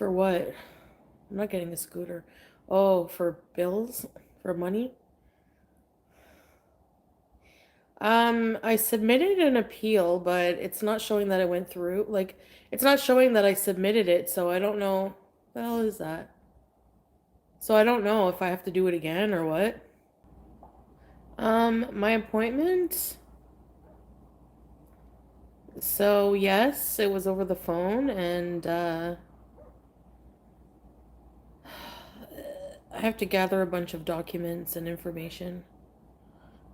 For what? I'm not getting a scooter. Oh, for bills? For money? I submitted an appeal, but it's not showing that it went through. Like, it's not showing that I submitted it, so I don't know. What the hell is that? So I don't know if I have to do it again or what. My appointment? So yes, it was over the phone, and I have to gather a bunch of documents and information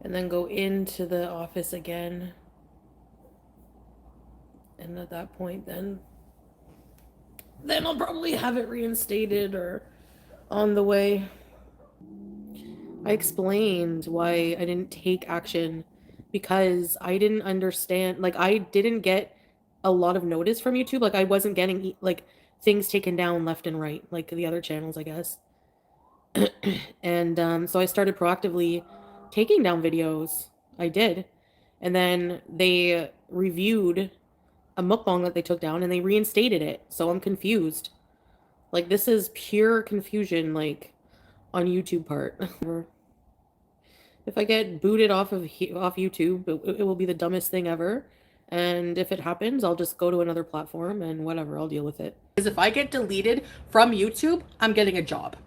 and then go into the office again. And at that point, then I'll probably have it reinstated or on the way. I explained why I didn't take action because I didn't understand, like I didn't get a lot of notice from YouTube. Like I wasn't getting like things taken down left and right, like the other channels, I guess. And so I started proactively taking down videos. I did. And then they reviewed a mukbang that they took down and they reinstated it. So I'm confused. Like this is pure confusion, like on YouTube part. If I get booted off YouTube, it will be the dumbest thing ever. And if it happens, I'll just go to another platform and whatever, I'll deal with it. Because if I get deleted from YouTube, I'm getting a job.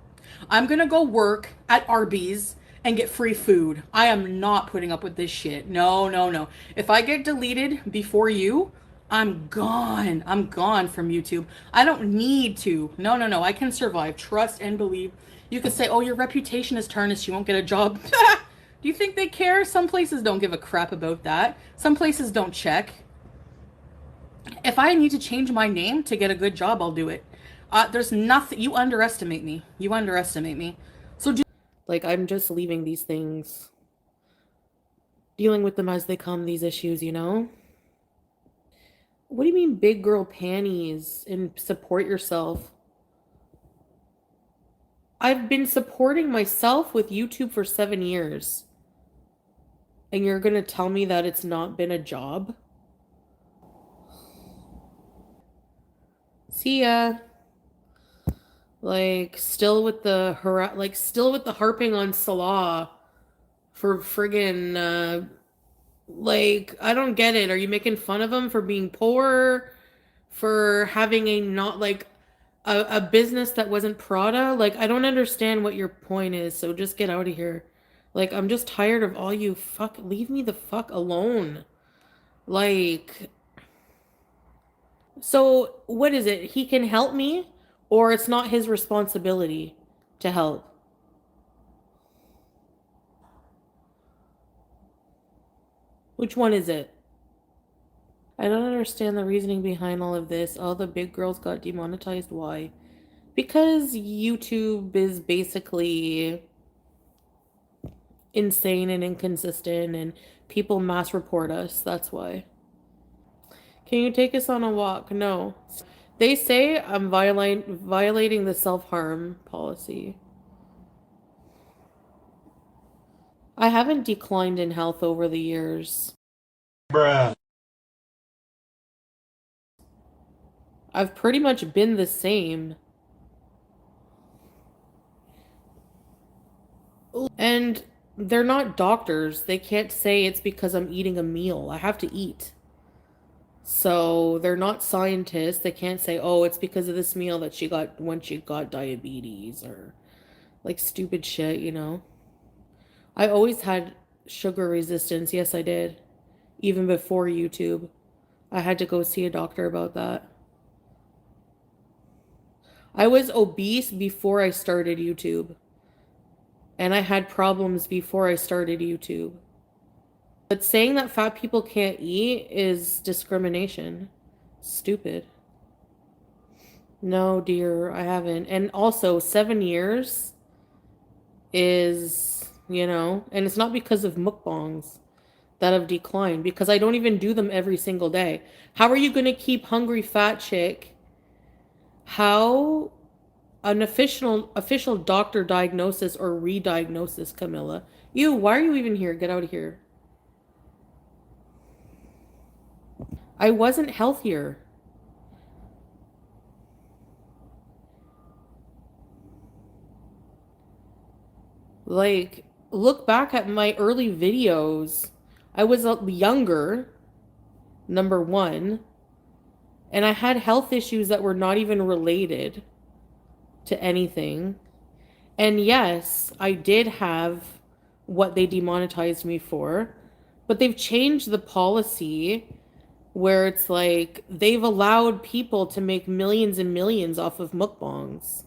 I'm gonna go work at Arby's and get free food. I am not putting up with this shit. No, no, no. If I get deleted before you, I'm gone. I'm gone from YouTube. I don't need to. No, no, no. I can survive. Trust and believe. You could say, oh, your reputation is tarnished. You won't get a job. Do you think they care? Some places don't give a crap about that. Some places don't check. If I need to change my name to get a good job, I'll do it. There's nothing. You underestimate me. You underestimate me. So like I'm just leaving these things, dealing with them as they come, these issues, you know? What do you mean big girl panties and support yourself? I've been supporting myself with YouTube for 7 years. And you're gonna tell me that it's not been a job? See ya. Like still with the harping on Salah for friggin' like I don't get it. Are you making fun of him for being poor? For having a not like a business that wasn't Prada? Like I don't understand what your point is, so just get out of here. Like I'm just tired of all you leave me the fuck alone. Like so what is it? He can help me or it's not his responsibility to help. Which one is it? I don't understand the reasoning behind all of this. All the big girls got demonetized. Why? Because YouTube is basically insane and inconsistent and people mass report us. That's why. Can you take us on a walk? No. They say I'm violating the self-harm policy. I haven't declined in health over the years. Bruh. I've pretty much been the same. And they're not doctors. They can't say it's because I'm eating a meal. I have to eat. So they're not scientists. They can't say, oh, it's because of this meal that she got when she got diabetes or like stupid shit, you know? I always had sugar resistance. Yes, I did. Even before YouTube. I had to go see a doctor about that. I was obese before I started YouTube. And I had problems before I started YouTube. But saying that fat people can't eat is discrimination. Stupid. No, dear, I haven't. And also, 7 years is, you know, and it's not because of mukbangs that have declined, because I don't even do them every single day. How are you going to keep hungry fat chick? How an official doctor diagnosis or re-diagnosis, Camilla. You, why are you even here? Get out of here. I wasn't healthier. Like, look back at my early videos. I was younger, number one, and I had health issues that were not even related to anything. And yes, I did have what they demonetized me for, but they've changed the policy where it's like they've allowed people to make millions and millions off of mukbangs,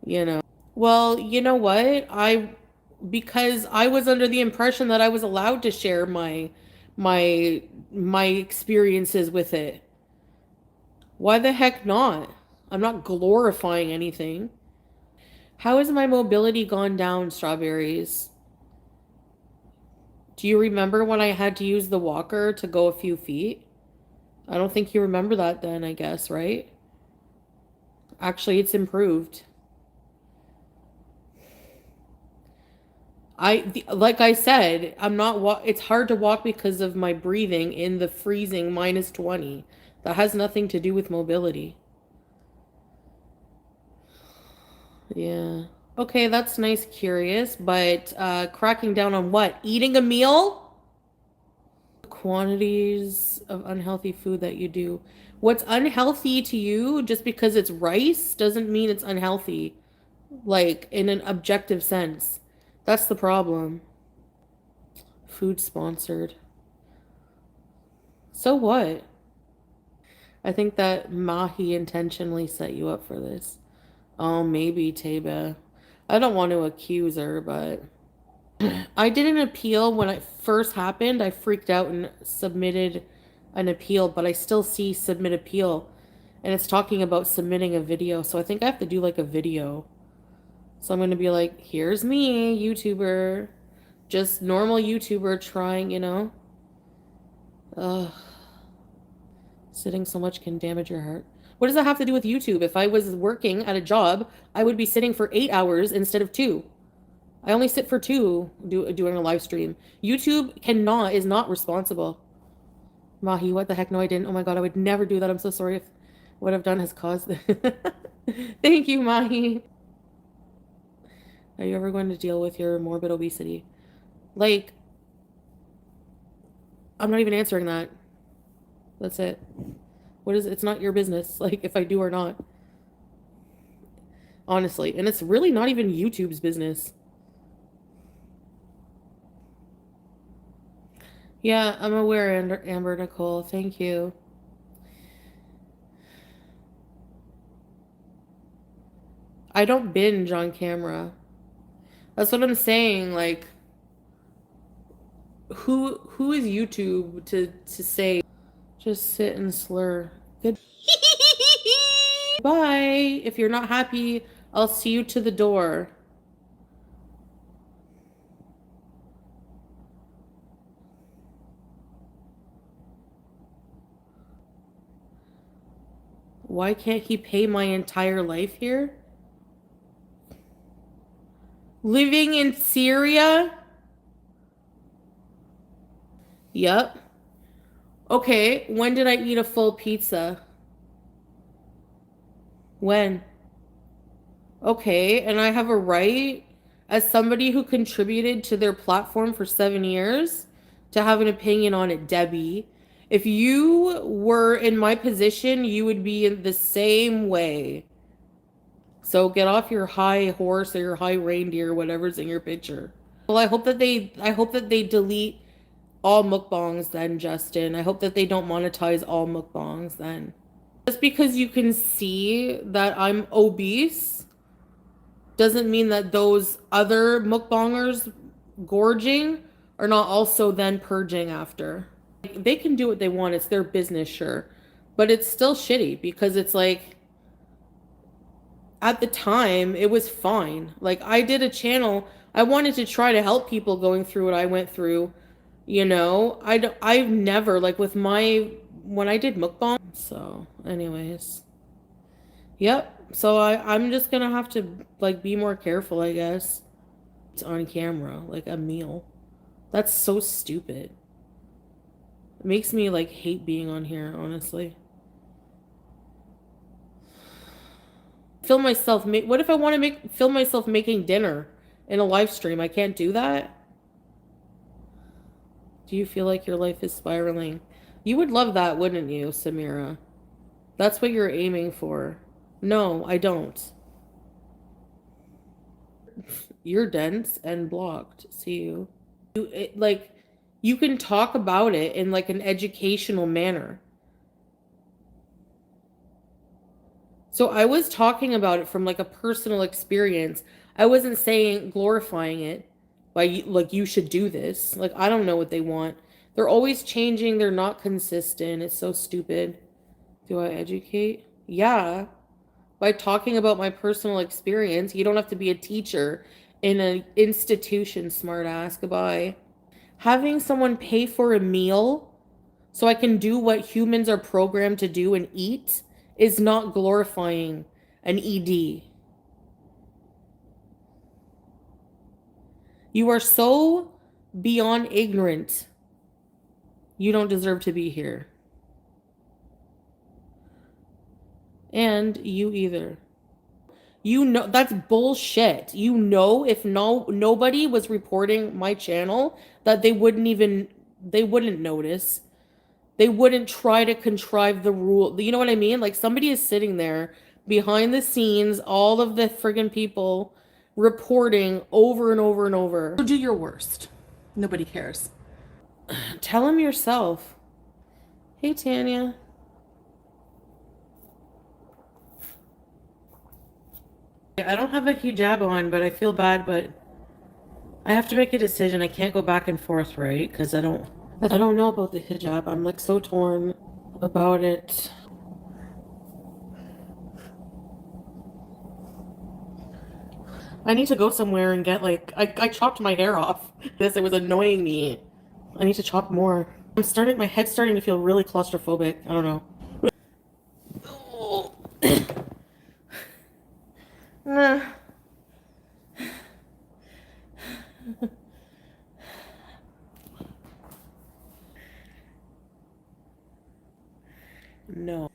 you know. Well, you know what? Because I was under the impression that I was allowed to share my experiences with it. Why the heck not? I'm not glorifying anything. How has my mobility gone down, Strawberries? Do you remember when I had to use the walker to go a few feet? I don't think you remember that then, I guess, right? Actually, it's improved. Like I said, I'm not it's hard to walk because of my breathing in the freezing -20. That has nothing to do with mobility. Yeah. Okay, that's nice, curious, but cracking down on what? Eating a meal? Quantities of unhealthy food that you do. What's unhealthy to you just because it's rice doesn't mean it's unhealthy, like in an objective sense. That's the problem. Food sponsored. So what? I think that Mahi intentionally set you up for this. Oh, maybe Taba. I don't want to accuse her, but I did an appeal when it first happened. I freaked out and submitted an appeal, but I still see submit appeal. And it's talking about submitting a video. So I think I have to do like a video. So I'm going to be like, here's me, YouTuber. Just normal YouTuber trying, you know. Ugh. Sitting so much can damage your heart. What does that have to do with YouTube? If I was working at a job, I would be sitting for 8 hours instead of 2. I only sit for 2 doing a live stream. YouTube is not responsible. Mahi, what the heck? No, I didn't. Oh my God, I would never do that. I'm so sorry if what I've done has caused this. Thank you, Mahi. Are you ever going to deal with your morbid obesity? Like, I'm not even answering that. That's it. What is it? It's not your business, like, if I do or not. Honestly. And it's really not even YouTube's business. Yeah, I'm aware, Amber Nicole. Thank you. I don't binge on camera. That's what I'm saying. Like, who is YouTube to say just sit and slur? Good. Bye. If you're not happy, I'll see you to the door. Why can't he pay my entire life here? Living in Syria? Yep. Okay, when did I eat a full pizza? When? Okay, and I have a right as somebody who contributed to their platform for 7 years to have an opinion on it, Debbie. If you were in my position, you would be in the same way. So get off your high horse or your high reindeer, whatever's in your picture. Well, I hope that they delete all mukbangs then, Justin. I hope that they don't monetize all mukbangs then. Just because you can see that I'm obese doesn't mean that those other mukbangers gorging are not also then purging after. They can do what they want. It's their business, sure. But it's still shitty because it's like at the time it was fine. Like I did a channel. I wanted to try to help people going through what I went through. You know, I've never like with my when I did mukbang. So, anyways. Yep. So I'm just gonna have to like be more careful, I guess. It's on camera, like a meal. That's so stupid. It makes me like hate being on here, honestly. Film myself what if I want to film myself making dinner in a live stream. I can't do that. Do you feel like your life is spiraling? You would love that, wouldn't you, Samira? That's what you're aiming for. No, I don't. You're dense and blocked. See you. Like, you can talk about it in like an educational manner. So I was talking about it from like a personal experience. I wasn't saying glorifying it by like you should do this. Like I don't know what they want. They're always changing. They're not consistent. It's so stupid. Do I educate? Yeah. By talking about my personal experience. You don't have to be a teacher in an institution, smartass. Goodbye. Having someone pay for a meal so I can do what humans are programmed to do and eat is not glorifying an ED. You are so beyond ignorant. You don't deserve to be here. And you either. You know that's bullshit. You know if nobody was reporting my channel that they wouldn't notice. They wouldn't try to contrive the rule. You know what I mean? Like somebody is sitting there behind the scenes, all of the friggin' people reporting over and over and over. So do your worst. Nobody cares. Tell him yourself. Hey, Tanya. I don't have a hijab on, but I feel bad, but I have to make a decision. I can't go back and forth, right? Because I don't know about the hijab. I'm like so torn about it. I need to go somewhere and get like I chopped my hair off because it was annoying me. I need to chop more. My head's starting to feel really claustrophobic. I don't know. No.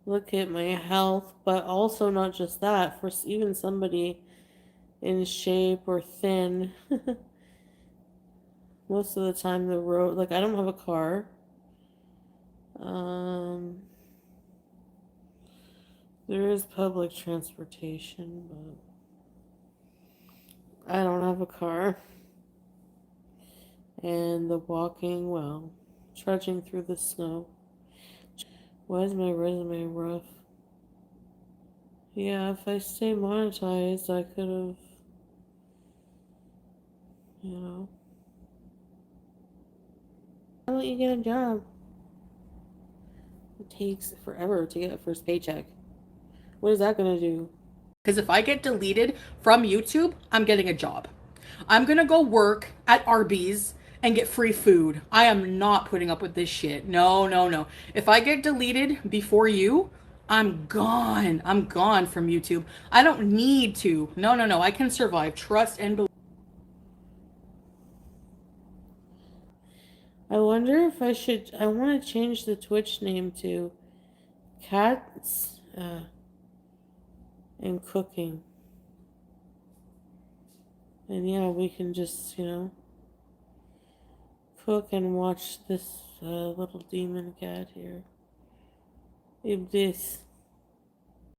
Look at my health, but also not just that. For even somebody in shape or thin, most of the time the road, like I don't have a car. There is public transportation, but I don't have a car. And the walking, well, trudging through the snow. Why is my resume rough? Yeah, if I stay monetized, I could have, you know. Why don't you get a job? It takes forever to get a first paycheck. What is that gonna do? Because if I get deleted from YouTube, I'm getting a job. I'm gonna go work at Arby's and get free food. I am not putting up with this shit. No, no, no. If I get deleted before you, I'm gone. I'm gone from YouTube. I don't need to. No, no, no. I can survive. Trust and believe. I wonder if I want to change the Twitch name to Cats and Cooking. And yeah, we can just, cook and watch this little demon cat here. Iblis.